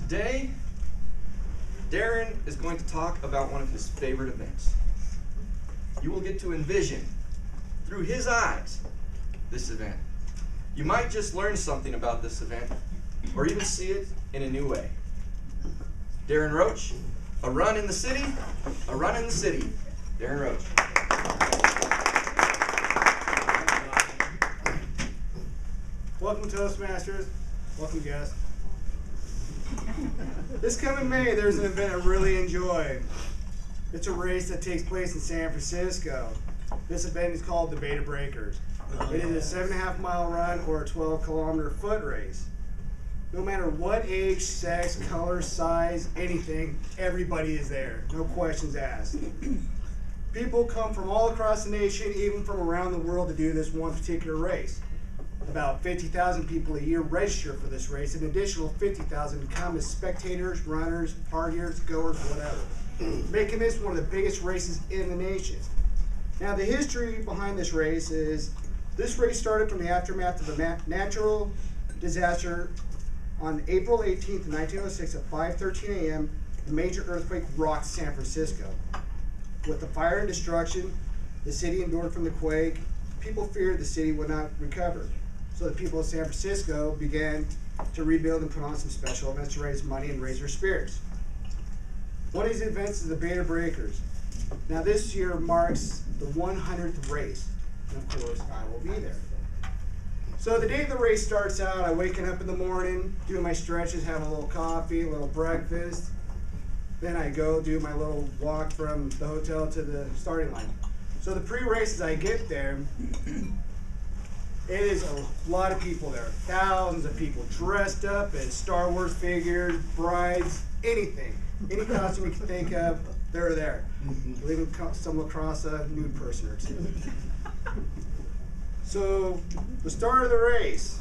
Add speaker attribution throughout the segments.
Speaker 1: Today, Darren is going to talk about one of his favorite events. You will get to envision, through his eyes, this event. You might just learn something about this event, or even see it in a new way. Darren Roach, a run in the city, a run in the city. Darren Roach.
Speaker 2: Welcome Toastmasters. Welcome guests. This coming May, there's an event I really enjoy. It's a race that takes place in San Francisco. This event is called the Beta Breakers. It is a 7.5 mile run or a 12-kilometer foot race. No matter what age, sex, color, size, anything, everybody is there. No questions asked. People come from all across the nation, even from around the world, to do this one particular race. About 50,000 people a year register for this race. An additional 50,000 come as spectators, runners, partiers, goers, whatever, making this one of the biggest races in the nation. Now, the history behind this race is this race started from the aftermath of a natural disaster on April 18th, 1906 at 5:13 a.m. A major earthquake rocked San Francisco. With the fire and destruction the city endured from the quake, people feared the city would not recover. So the people of San Francisco began to rebuild and put on some special events to raise money and raise their spirits. One of these events is the Beta Breakers. Now this year marks the 100th race, and of course I will be there. So the day the race starts out, I'm waking up in the morning, doing my stretches, having a little coffee, a little breakfast. Then I go do my little walk from the hotel to the starting line. So the pre-race, as I get there, it is a lot of people there. Thousands of people dressed up as Star Wars figures, brides, anything. Any costume you can think of, they're there. You'll even stumble across a nude person or two. So the start of the race,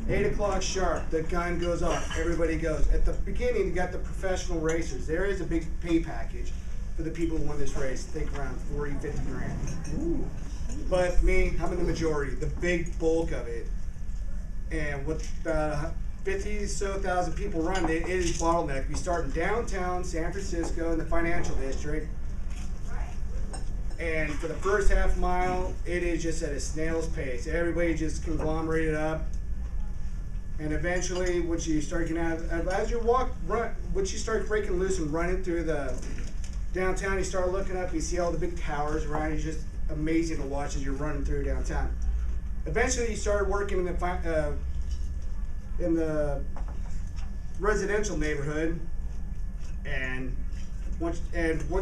Speaker 2: 8 o'clock sharp, the gun goes off, everybody goes. At the beginning, you got the professional racers. There is a big pay package for the people who won this race. Think around 40, 50 grand. Ooh. But me, I'm in the majority, the big bulk of it. And with 50,000 people running it, it is bottleneck. We start in downtown San Francisco in the financial district. And for the first half mile, it is just at a snail's pace. Everybody just conglomerated up. And eventually, once you start getting out, as you once you start breaking loose and running through the downtown, you start looking up, you see all the big towers around. It's just amazing to watch as you're running through downtown. Eventually, you start working in the residential neighborhood, and once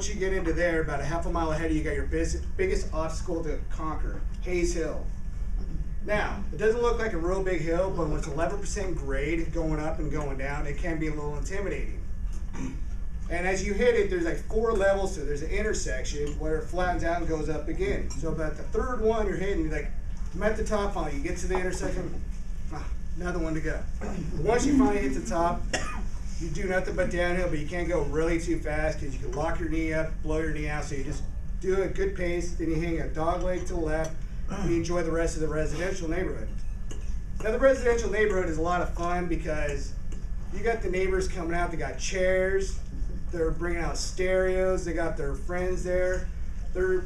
Speaker 2: you get into there, about a half a mile ahead, you got your biggest obstacle to conquer, Hayes Hill. Now, it doesn't look like a real big hill, but when it's 11% grade going up and going down, it can be a little intimidating. And as you hit it, there's like 4 levels to it. There's an intersection where it flattens out and goes up again. So about the third one you're hitting, you're like, I'm at the top finally. You get to the intersection, another one to go. Once you finally hit the top, you do nothing but downhill, but you can't go really too fast because you can lock your knee up, blow your knee out. So you just do a good pace, then you hang a dog leg to the left, and you enjoy the rest of the residential neighborhood. Now the residential neighborhood is a lot of fun because you got the neighbors coming out, they got chairs, they're bringing out stereos, they got their friends there, they're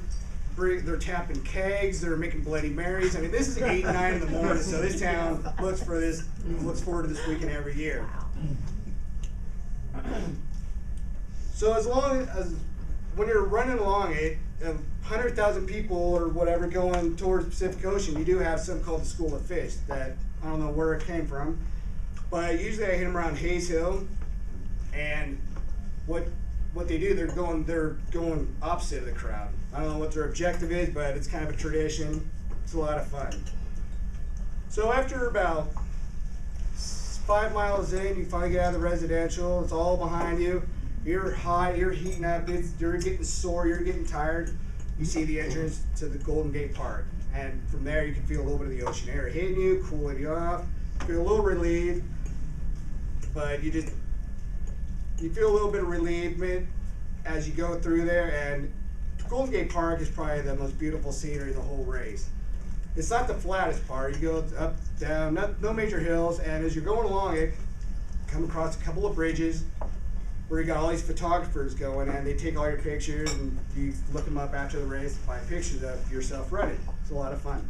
Speaker 2: tapping kegs, they're making Bloody Marys. I mean, this is 8, 9 in the morning, so this town looks forward to this weekend every year. So as long as when you're running along it, 100,000 people or whatever going towards the Pacific Ocean, you do have something called the School of Fish that I don't know where it came from, but usually I hit them around Hayes Hill, and what they do, they're going opposite of the crowd. I don't know what their objective is, but it's kind of a tradition. It's a lot of fun. So after about 5 miles in, you finally get out of the residential. It's all behind you. You're hot, you're heating up, you're getting sore, you're getting tired. You see the entrance to the Golden Gate Park. And from there, you can feel a little bit of the ocean air hitting you, cooling you off. You feel a little relieved, but you feel a little bit of relievement as you go through there. And Golden Gate Park is probably the most beautiful scenery of the whole race. It's not the flattest part. You go up, down, no major hills, and as you're going along it, come across a couple of bridges where you got all these photographers going, and they take all your pictures, and you look them up after the race, find pictures of yourself running. It's a lot of fun.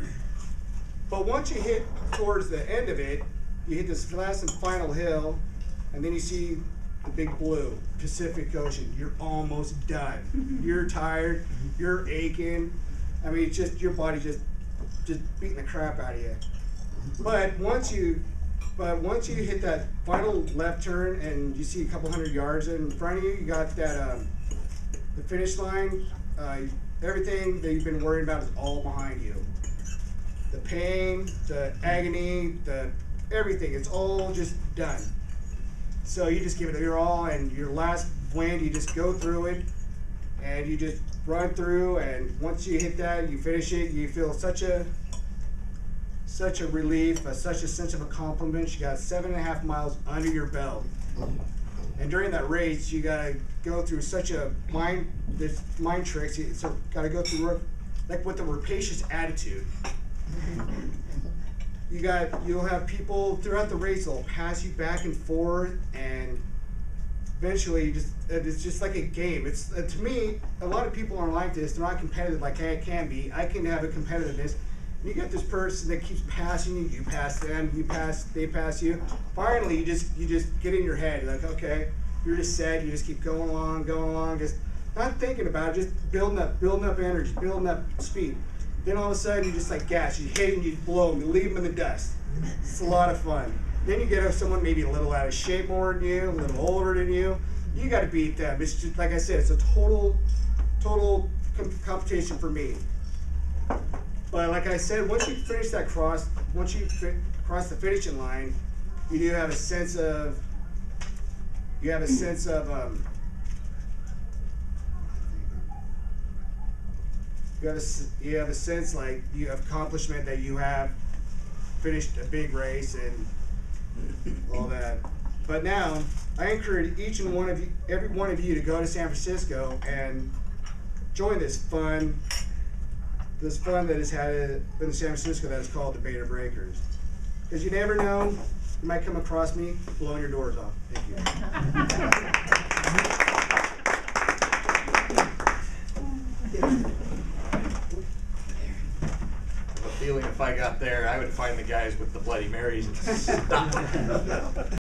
Speaker 2: But once you hit towards the end of it, you hit this last and final hill, and then you see the big blue Pacific Ocean. You're almost done. You're tired. You're aching. I mean, it's just your body just beating the crap out of you. But once you hit that final left turn and you see a couple hundred yards in front of you, you got that the finish line. Everything that you've been worrying about is all behind you. The pain, the agony, everything. It's all just done. So you just give it your all, and your last wind, you just go through it, and you just run through. And once you hit that, you finish it. You feel such a relief, such a sense of accomplishment. You got 7.5 miles under your belt, and during that race, you gotta go through such a mind tricks. You gotta go through like with a rapacious attitude. You'll have people throughout the race that'll pass you back and forth, and eventually it's just like a game. It's to me, a lot of people aren't like this. They're not competitive like I can be. I can have a competitiveness. You get this person that keeps passing you. You pass them. They pass you. Finally, you just get in your head. You're like, okay, you're just sad. You just keep going along, just not thinking about it. Just building up energy, building up speed. Then all of a sudden, you just like gas. You hit them, you blow them, you leave them in the dust. It's a lot of fun. Then you get someone maybe a little out of shape more than you, a little older than you. You got to beat them. It's just like I said. It's a total competition for me. But like I said, once you finish that cross the finishing line, you do have a sense of like you have accomplishment, that you have finished a big race and all that. But now I encourage every one of you to go to San Francisco and join this fun that is had in San Francisco that is called the Beta Breakers. Because you never know, you might come across me blowing your doors off. Thank you.
Speaker 3: Feeling if I got there, I would find the guys with the Bloody Marys and stop.